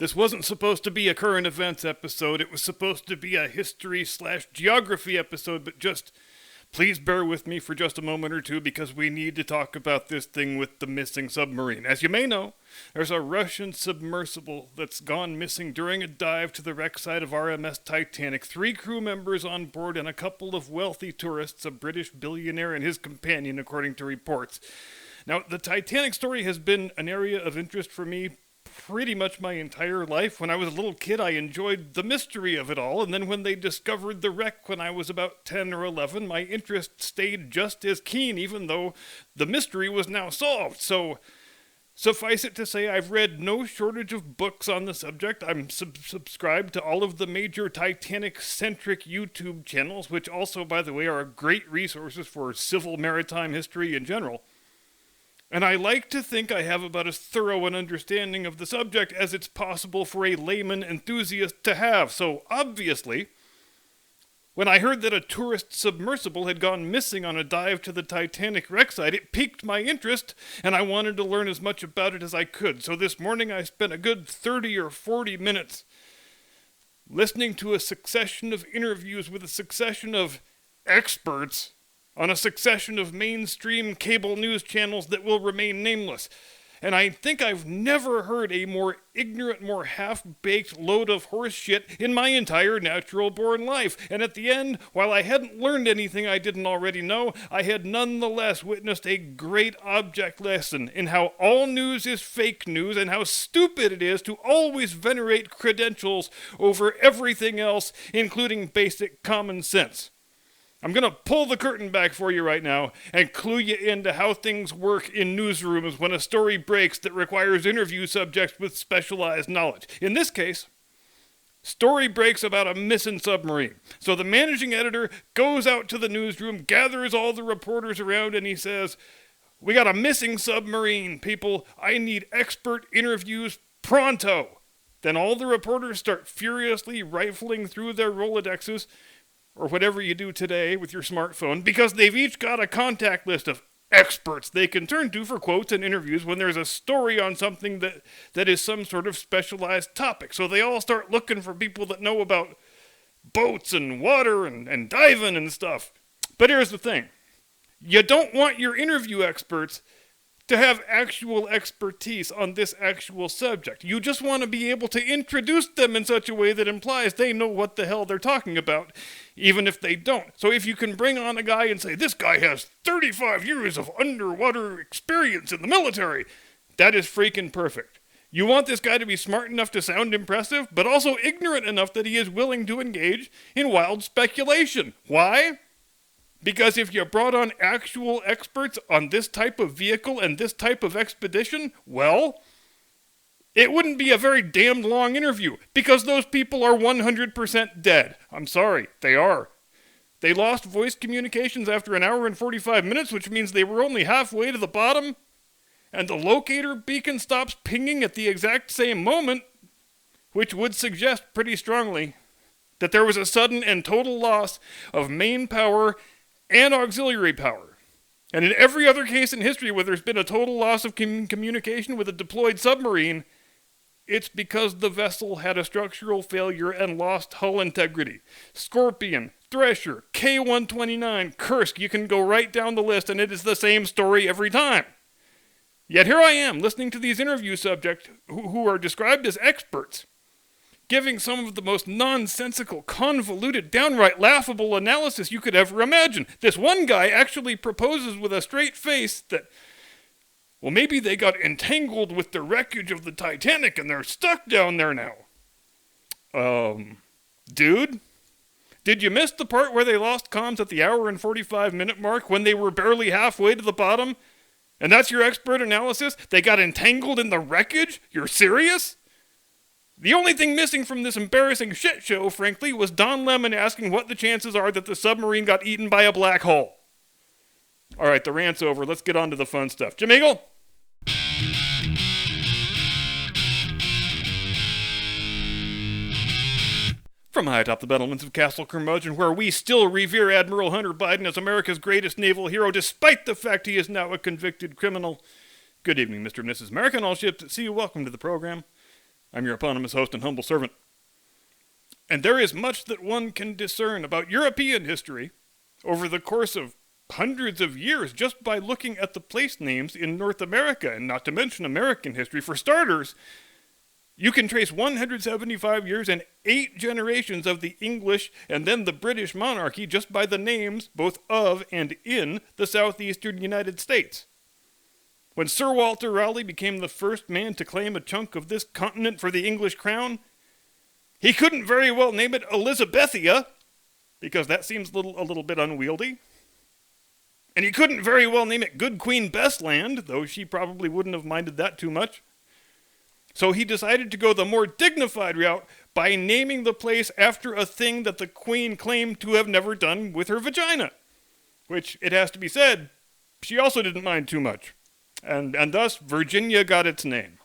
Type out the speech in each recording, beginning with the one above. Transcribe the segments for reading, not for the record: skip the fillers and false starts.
This wasn't supposed to be a current events episode. It was supposed to be a history/geography episode, but just please bear with me for just a moment or two because we need to talk about this thing with the missing submarine. As you may know, there's a Russian submersible that's gone missing during a dive to the wreck site of RMS Titanic. 3 crew members on board and a couple of wealthy tourists, a British billionaire and his companion, according to reports. Now, the Titanic story has been an area of interest for me pretty much my entire life. When I was a little kid, I enjoyed the mystery of it all, and then when they discovered the wreck when I was about 10 or 11, my interest stayed just as keen, even though the mystery was now solved. So, suffice it to say, I've read no shortage of books on the subject. I'm subscribed to all of the major Titanic-centric YouTube channels, which also, by the way, are great resources for civil maritime history in general. And I like to think I have about as thorough an understanding of the subject as it's possible for a layman enthusiast to have. So, obviously, when I heard that a tourist submersible had gone missing on a dive to the Titanic wreck site, it piqued my interest, and I wanted to learn as much about it as I could. So this morning I spent a good 30 or 40 minutes listening to a succession of interviews with a succession of experts on a succession of mainstream cable news channels that will remain nameless. And I think I've never heard a more ignorant, more half-baked load of horse shit in my entire natural-born life. And at the end, while I hadn't learned anything I didn't already know, I had nonetheless witnessed a great object lesson in how all news is fake news and how stupid it is to always venerate credentials over everything else, including basic common sense. I'm going to pull the curtain back for you right now and clue you into how things work in newsrooms when a story breaks that requires interview subjects with specialized knowledge. In this case, story breaks about a missing submarine. So the managing editor goes out to the newsroom, gathers all the reporters around, and he says, "We got a missing submarine, people. I need expert interviews pronto." Then all the reporters start furiously rifling through their Rolodexes, or whatever you do today with your smartphone, because they've each got a contact list of experts they can turn to for quotes and interviews when there's a story on something that is some sort of specialized topic. So they all start looking for people that know about boats and water and diving and stuff. But here's the thing. You don't want your interview experts to have actual expertise on this actual subject. You just want to be able to introduce them in such a way that implies they know what the hell they're talking about, even if they don't. So if you can bring on a guy and say, "This guy has 35 years of underwater experience in the military," that is freaking perfect. You want this guy to be smart enough to sound impressive, but also ignorant enough that he is willing to engage in wild speculation. Why? Because if you brought on actual experts on this type of vehicle and this type of expedition, well, it wouldn't be a very damned long interview, because those people are 100% dead. I'm sorry, they are. They lost voice communications after an hour and 45 minutes, which means they were only halfway to the bottom, and the locator beacon stops pinging at the exact same moment, which would suggest pretty strongly that there was a sudden and total loss of main power and auxiliary power. And in every other case in history where there's been a total loss of communication with a deployed submarine, it's because the vessel had a structural failure and lost hull integrity. Scorpion, Thresher, K-129, Kursk, you can go right down the list and it is the same story every time. Yet here I am, listening to these interview subjects who are described as experts, giving some of the most nonsensical, convoluted, downright laughable analysis you could ever imagine. This one guy actually proposes with a straight face that, well, maybe they got entangled with the wreckage of the Titanic and they're stuck down there now. Dude? Did you miss the part where they lost comms at the hour and 45-minute mark when they were barely halfway to the bottom? And that's your expert analysis? They got entangled in the wreckage? You're serious? The only thing missing from this embarrassing shit show, frankly, was Don Lemon asking what the chances are that the submarine got eaten by a black hole. All right, the rant's over. Let's get on to the fun stuff. Jim Eagle? From high atop the battlements of Castle Curmudgeon, where we still revere Admiral Hunter Biden as America's greatest naval hero, despite the fact he is now a convicted criminal. Good evening, Mr. and Mrs. America, and all ships at sea. Welcome to the program. I'm your eponymous host and humble servant. And there is much that one can discern about European history over the course of hundreds of years just by looking at the place names in North America, and not to mention American history. For starters, you can trace 175 years and 8 generations of the English and then the British monarchy just by the names both of and in the southeastern United States. When Sir Walter Raleigh became the first man to claim a chunk of this continent for the English crown, he couldn't very well name it Elizabethia, because that seems a little bit unwieldy. And he couldn't very well name it Good Queen Bess Land, though she probably wouldn't have minded that too much. So he decided to go the more dignified route by naming the place after a thing that the Queen claimed to have never done with her vagina, which, it has to be said, she also didn't mind too much. And thus, Virginia got its name.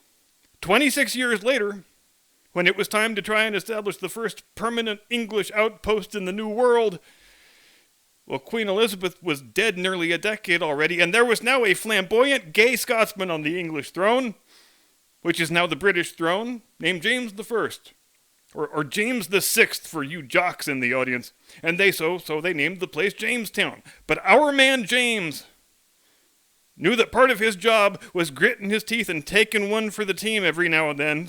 26 years later, when it was time to try and establish the first permanent English outpost in the New World, well, Queen Elizabeth was dead nearly a decade already, and there was now a flamboyant gay Scotsman on the English throne, which is now the British throne, named James I, or James VI for you jocks in the audience. And so they named the place Jamestown. But our man James knew that part of his job was gritting his teeth and taking one for the team every now and then,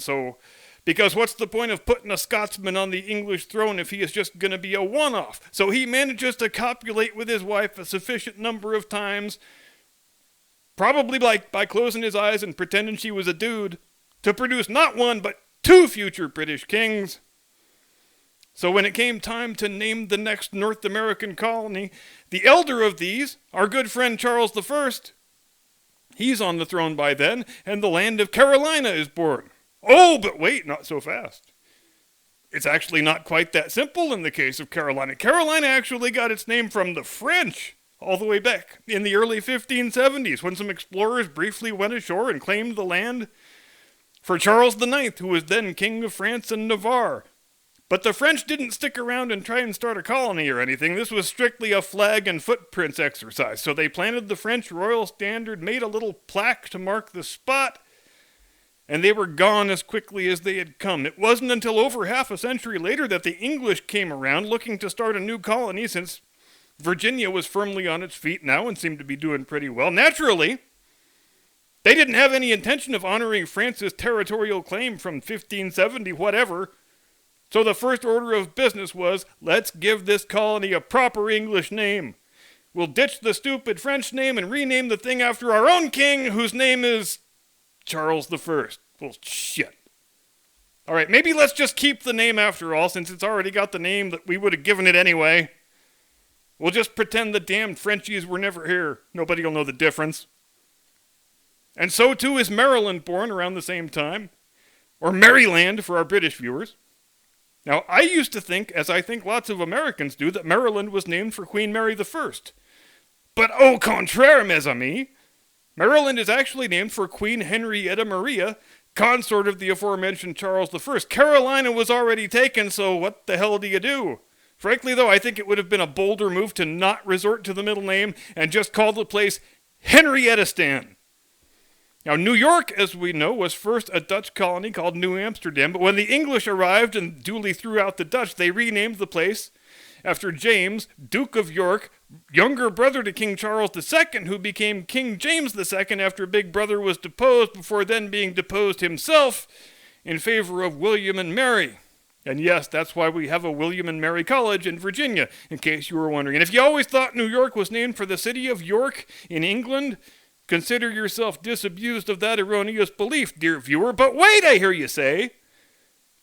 because what's the point of putting a Scotsman on the English throne if he is just going to be a one-off? So he manages to copulate with his wife a sufficient number of times, probably by closing his eyes and pretending she was a dude, to produce not one but 2 future British kings. So when it came time to name the next North American colony, the elder of these, our good friend Charles I, he's on the throne by then, and the land of Carolina is born. Oh, but wait, not so fast. It's actually not quite that simple in the case of Carolina. Carolina actually got its name from the French all the way back in the early 1570s, when some explorers briefly went ashore and claimed the land for Charles IX, who was then King of France and Navarre. But the French didn't stick around and try and start a colony or anything. This was strictly a flag and footprints exercise. So they planted the French royal standard, made a little plaque to mark the spot, and they were gone as quickly as they had come. It wasn't until over half a century later that the English came around looking to start a new colony, since Virginia was firmly on its feet now and seemed to be doing pretty well. Naturally, they didn't have any intention of honoring France's territorial claim from 1570 whatever. So the first order of business was, let's give this colony a proper English name. We'll ditch the stupid French name and rename the thing after our own king, whose name is Charles I. Well, shit. All right, maybe let's just keep the name after all, since it's already got the name that we would have given it anyway. We'll just pretend the damned Frenchies were never here. Nobody will know the difference. And so too is Maryland born around the same time. Or Maryland for our British viewers. Now, I used to think, as I think lots of Americans do, that Maryland was named for Queen Mary I. But au contraire, mes amis, Maryland is actually named for Queen Henrietta Maria, consort of the aforementioned Charles I. Carolina was already taken, so what the hell do you do? Frankly, though, I think it would have been a bolder move to not resort to the middle name and just call the place Henriettastan. Now, New York, as we know, was first a Dutch colony called New Amsterdam, but when the English arrived and duly threw out the Dutch, they renamed the place after James, Duke of York, younger brother to King Charles II, who became King James II after Big Brother was deposed, before then being deposed himself in favor of William and Mary. And yes, that's why we have a William and Mary College in Virginia, in case you were wondering. And if you always thought New York was named for the city of York in England, consider yourself disabused of that erroneous belief, dear viewer. But wait, I hear you say.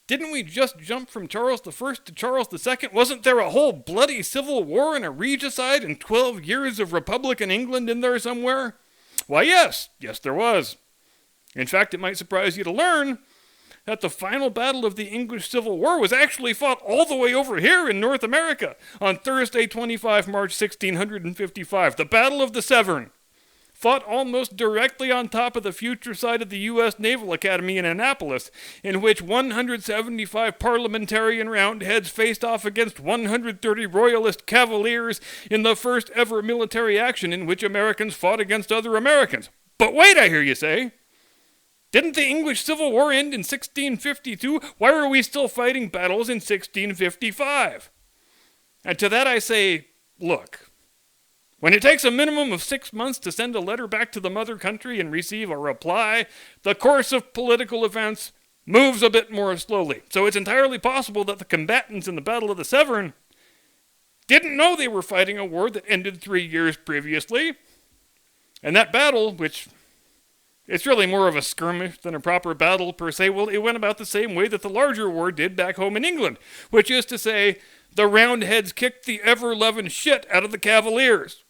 Didn't we just jump from Charles I to Charles II? Wasn't there a whole bloody civil war and a regicide and 12 years of Republican England in there somewhere? Why, yes. Yes, there was. In fact, it might surprise you to learn that the final battle of the English Civil War was actually fought all the way over here in North America on Thursday, 25 March 1655, the Battle of the Severn. Fought almost directly on top of the future site of the U.S. Naval Academy in Annapolis, in which 175 parliamentarian roundheads faced off against 130 royalist cavaliers in the first ever military action in which Americans fought against other Americans. But wait, I hear you say. Didn't the English Civil War end in 1652? Why are we still fighting battles in 1655? And to that I say, look, when it takes a minimum of 6 months to send a letter back to the mother country and receive a reply, the course of political events moves a bit more slowly. So it's entirely possible that the combatants in the Battle of the Severn didn't know they were fighting a war that ended 3 years previously. And that battle, which it's really more of a skirmish than a proper battle per se, well, it went about the same way that the larger war did back home in England, which is to say, the Roundheads kicked the ever-loving shit out of the Cavaliers.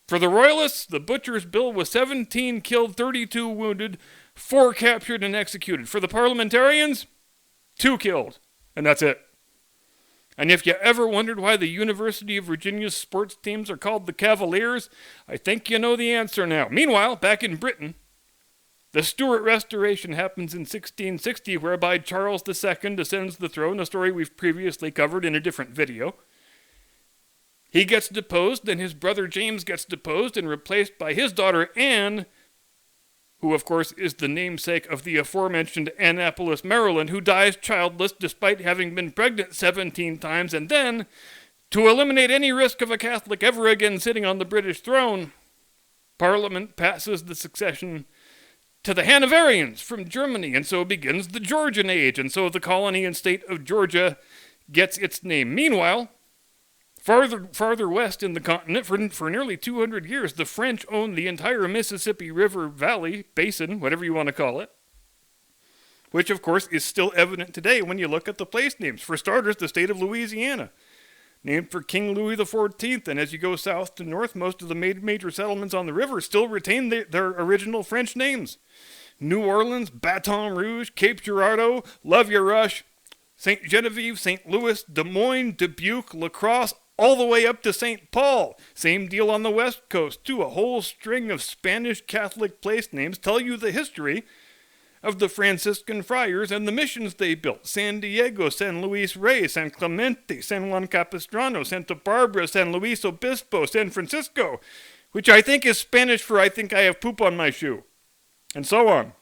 For the Royalists, the Butcher's Bill was 17 killed, 32 wounded, 4 captured and executed. For the Parliamentarians, 2 killed, and that's it. And if you ever wondered why the University of Virginia's sports teams are called the Cavaliers, I think you know the answer now. Meanwhile, back in Britain, the Stuart Restoration happens in 1660, whereby Charles II ascends the throne, a story we've previously covered in a different video. He gets deposed, then his brother James gets deposed and replaced by his daughter Anne, who of course is the namesake of the aforementioned Annapolis, Maryland, who dies childless despite having been pregnant 17 times, and then, to eliminate any risk of a Catholic ever again sitting on the British throne, Parliament passes the succession to the Hanoverians from Germany, and so begins the Georgian Age, and so the colony and state of Georgia gets its name. Meanwhile, farther west in the continent, for nearly 200 years, the French owned the entire Mississippi River Valley, basin, whatever you want to call it, which of course is still evident today when you look at the place names. For starters, the state of Louisiana, named for King Louis XIV, and as you go south to north, most of the major settlements on the river still retain their original French names. New Orleans, Baton Rouge, Cape Girardeau, La Ruche, St. Genevieve, St. Louis, Des Moines, Dubuque, La Crosse, all the way up to St. Paul. Same deal on the west coast, too. A whole string of Spanish Catholic place names tell you the history of the Franciscan friars and the missions they built. San Diego, San Luis Rey, San Clemente, San Juan Capistrano, Santa Barbara, San Luis Obispo, San Francisco, which I think is Spanish for I think I have poop on my shoe, and so on.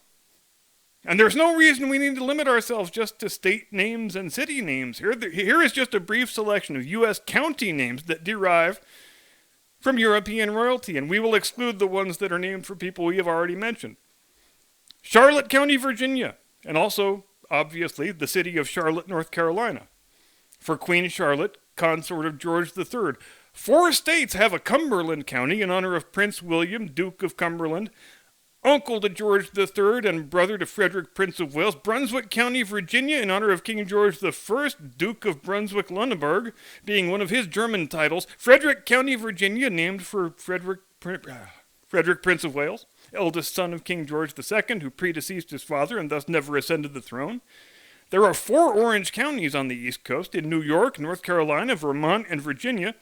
And there's no reason we need to limit ourselves just to state names and city names. Here is just a brief selection of U.S. county names that derive from European royalty, and we will exclude the ones that are named for people we have already mentioned. Charlotte County, Virginia, and also, obviously, the city of Charlotte, North Carolina. For Queen Charlotte, consort of George III. 4 states have a Cumberland County in honor of Prince William, Duke of Cumberland, uncle to George III and brother to Frederick, Prince of Wales. Brunswick County, Virginia, in honor of King George I, Duke of Brunswick-Lunenburg, being one of his German titles. Frederick County, Virginia, named for Frederick, Prince of Wales, eldest son of King George II, who predeceased his father and thus never ascended the throne. There are 4 orange counties on the East Coast, in New York, North Carolina, Vermont, and Virginia,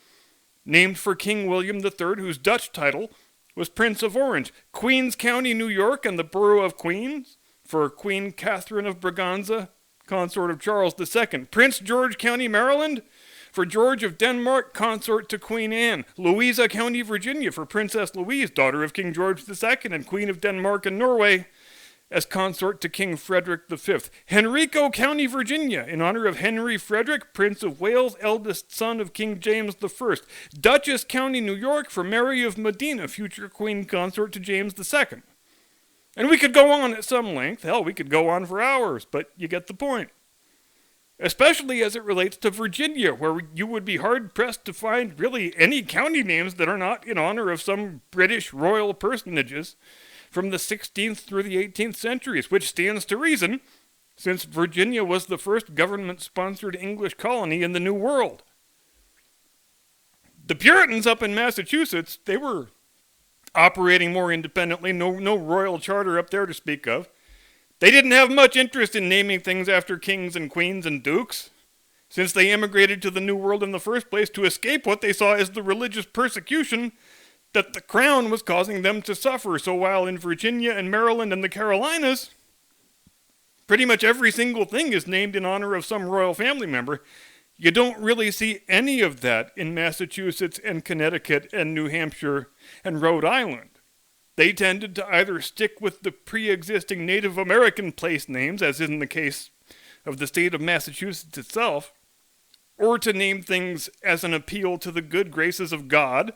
named for King William III, whose Dutch title was Prince of Orange. Queens County, New York, and the borough of Queens, for Queen Catherine of Braganza, consort of Charles II. Prince George County, Maryland, for George of Denmark, consort to Queen Anne. Louisa County, Virginia, for Princess Louise, daughter of King George II and Queen of Denmark and Norway, as consort to King Frederick V. Henrico County, Virginia, in honor of Henry Frederick, Prince of Wales, eldest son of King James I. Dutchess County, New York, for Mary of Modena, future queen consort to James II. And we could go on at some length. Hell, we could go on for hours, but you get the point. Especially as it relates to Virginia, where you would be hard-pressed to find really any county names that are not in honor of some British royal personages from the 16th through the 18th centuries, which stands to reason, since Virginia was the first government-sponsored English colony in the New World. The Puritans up in Massachusetts, they were operating more independently, no royal charter up there to speak of. They didn't have much interest in naming things after kings and queens and dukes, since they immigrated to the New World in the first place to escape what they saw as the religious persecution that the crown was causing them to suffer. So while in Virginia and Maryland and the Carolinas, pretty much every single thing is named in honor of some royal family member, you don't really see any of that in Massachusetts and Connecticut and New Hampshire and Rhode Island. They tended to either stick with the pre-existing Native American place names, as in the case of the state of Massachusetts itself, or to name things as an appeal to the good graces of God,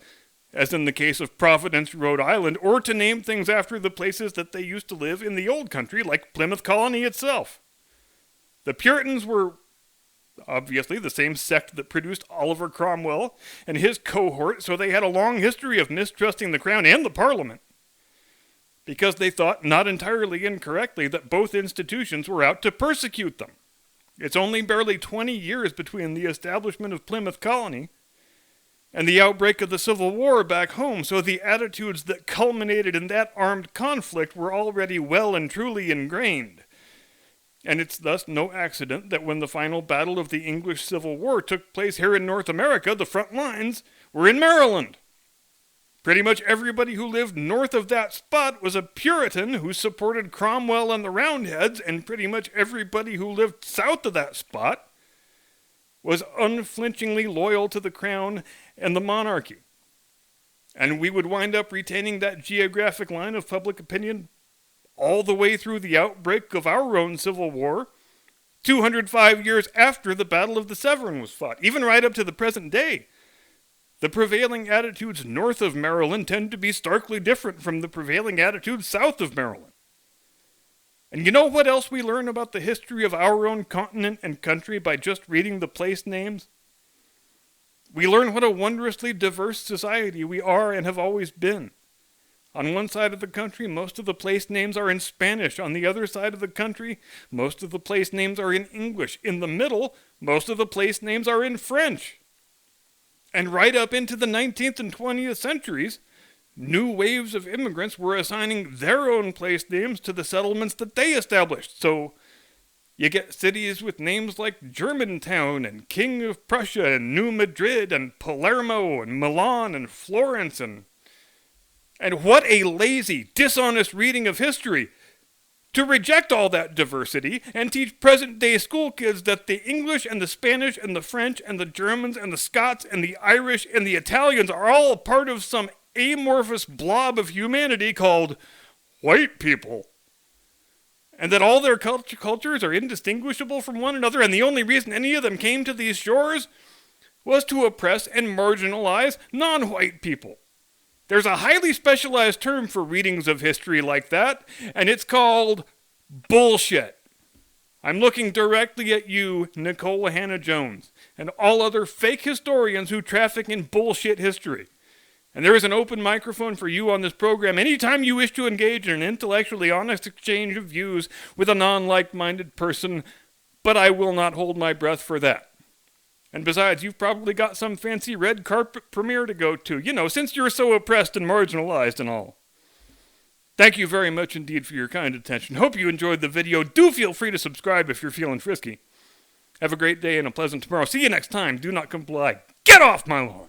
as in the case of Providence, Rhode Island, or to name things after the places that they used to live in the old country, like Plymouth Colony itself. The Puritans were obviously the same sect that produced Oliver Cromwell and his cohort, so they had a long history of mistrusting the crown and the Parliament, because they thought, not entirely incorrectly, that both institutions were out to persecute them. It's only barely 20 years between the establishment of Plymouth Colony and the outbreak of the Civil War back home, so the attitudes that culminated in that armed conflict were already well and truly ingrained. And it's thus no accident that when the final battle of the English Civil War took place here in North America, the front lines were in Maryland. Pretty much everybody who lived north of that spot was a Puritan who supported Cromwell and the Roundheads, and pretty much everybody who lived south of that spot was unflinchingly loyal to the crown and the monarchy. And we would wind up retaining that geographic line of public opinion all the way through the outbreak of our own Civil War, 205 years after the Battle of the Severn was fought, even right up to the present day. The prevailing attitudes north of Maryland tend to be starkly different from the prevailing attitudes south of Maryland. And you know what else we learn about the history of our own continent and country by just reading the place names? We learn what a wondrously diverse society we are and have always been. On one side of the country, most of the place names are in Spanish. On the other side of the country, most of the place names are in English. In the middle, most of the place names are in French. And right up into the 19th and 20th centuries, new waves of immigrants were assigning their own place names to the settlements that they established. So you get cities with names like Germantown and King of Prussia and New Madrid and Palermo and Milan and Florence and what a lazy, dishonest reading of history to reject all that diversity and teach present-day school kids that the English and the Spanish and the French and the Germans and the Scots and the Irish and the Italians are all a part of some amorphous blob of humanity called white people. And that all their cultures are indistinguishable from one another, and the only reason any of them came to these shores was to oppress and marginalize non-white people. There's a highly specialized term for readings of history like that, and it's called bullshit. I'm looking directly at you, NikoleHannah-Jones, and all other fake historians who traffic in bullshit history. And there is an open microphone for you on this program anytime you wish to engage in an intellectually honest exchange of views with a non-like-minded person, but I will not hold my breath for that. And besides, you've probably got some fancy red carpet premiere to go to, since you're so oppressed and marginalized and all. Thank you very much indeed for your kind attention. Hope you enjoyed the video. Do feel free to subscribe if you're feeling frisky. Have a great day and a pleasant tomorrow. See you next time. Do not comply. Get off my lawn.